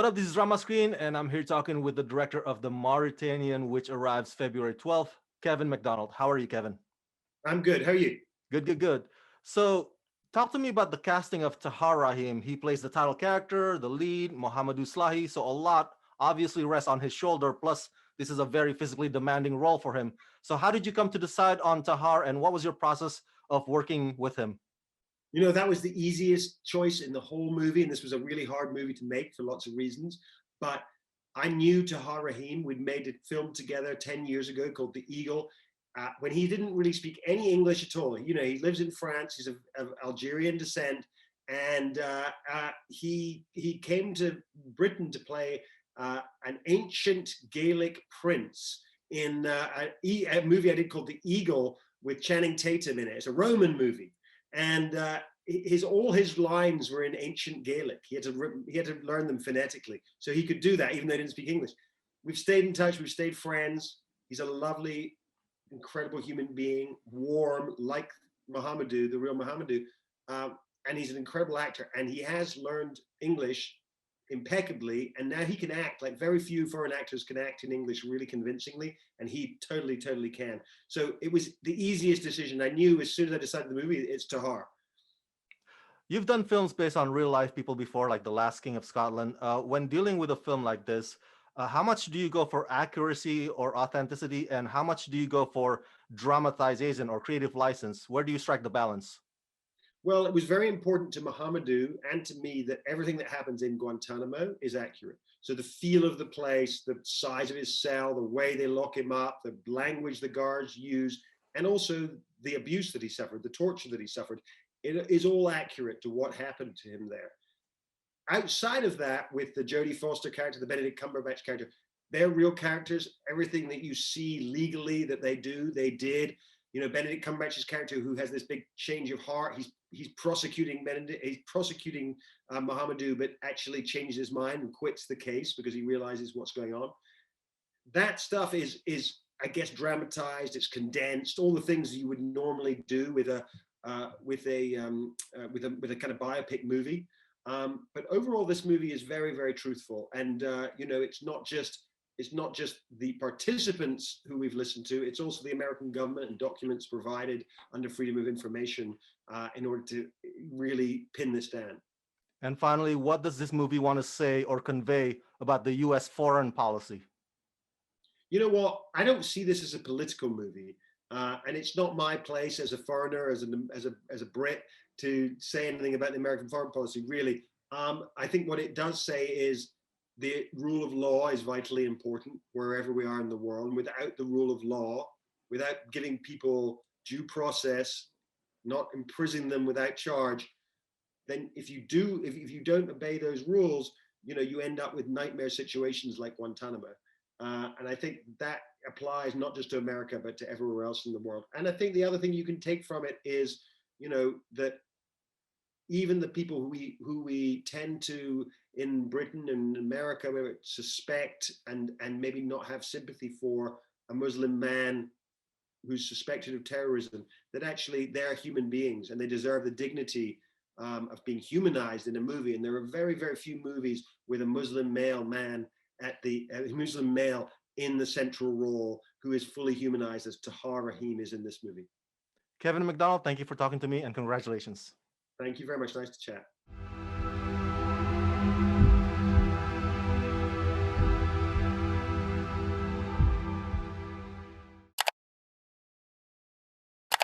What up? This is Rama Screen, and I'm here talking with the director of the Mauritanian, which arrives February 12th, Kevin Macdonald. How are you, Kevin? I'm good. How are you? Good, good, good. So, talk to me about the casting of Tahar Rahim. He plays the title character, the lead, Mohamedou Salahi. So, a lot obviously rests on his shoulder. Plus, this is a very physically demanding role for him. So, how did you come to decide on Tahar, and what was your process of working with him? That was the easiest choice in the whole movie, and this was a really hard movie to make for lots of reasons. But I knew Tahar Rahim. We'd made a film together 10 years ago called The Eagle, when he didn't really speak any English at all. He lives in France. He's of Algerian descent, and he came to Britain to play an ancient Gaelic prince in a movie I did called The Eagle with Channing Tatum in it. It's a Roman movie, and all his lines were in ancient Gaelic. He had to learn them phonetically, so he could do that even though he didn't speak English. We've stayed in touch. We've stayed friends. He's a lovely, incredible human being, warm like Mohamedou, the real Mohamedou, and he's an incredible actor. And he has learned English impeccably, and now he can act like very few foreign actors can act in English really convincingly, and he totally can. So it was the easiest decision. I knew as soon as I decided the movie, it's Tahar. You've done films based on real life people before, like The Last King of Scotland. When dealing with a film like this, how much do you go for accuracy or authenticity, and how much do you go for dramatization or creative license? Where do you strike the balance? Well, it was very important to Mohamedou and to me that everything that happens in Guantanamo is accurate. So the feel of the place, the size of his cell, the way they lock him up, the language the guards use, and also the abuse that he suffered, the torture that he suffered, it is all accurate to what happened to him there. Outside of that, with the Jodie Foster character, the Benedict Cumberbatch character, they're real characters. Everything that you see legally that they do, they did. Benedict Cumberbatch's character, who has this big change of heart, he's prosecuting Mohamedou, but actually changes his mind and quits the case because he realizes what's going on. That stuff is I guess dramatized. It's condensed. All the things you would normally do with a kind of biopic movie. But overall, this movie is very truthful, and it's not just the participants who we've listened to, it's also the American government and documents provided under Freedom of Information in order to really pin this down. And finally, what does this movie want to say or convey about the US foreign policy? You know what? I don't see this as a political movie. And it's not my place as a foreigner, as a Brit, to say anything about the American foreign policy, really. I think what it does say is the rule of law is vitally important wherever we are in the world. And without the rule of law, without giving people due process, not imprisoning them without charge, then if you don't obey those rules, you end up with nightmare situations like Guantanamo. And I think that applies not just to America, but to everywhere else in the world. And I think the other thing you can take from it is, that even the people who we tend to in Britain and America suspect and maybe not have sympathy for a Muslim man who's suspected of terrorism, that actually they're human beings and they deserve the dignity of being humanized in a movie. And there are very few movies with a Muslim male man Muslim male in the central role who is fully humanized as Tahar Rahim is in this movie. Kevin Macdonald, thank you for talking to me, and congratulations. Thank you very much. Nice to chat.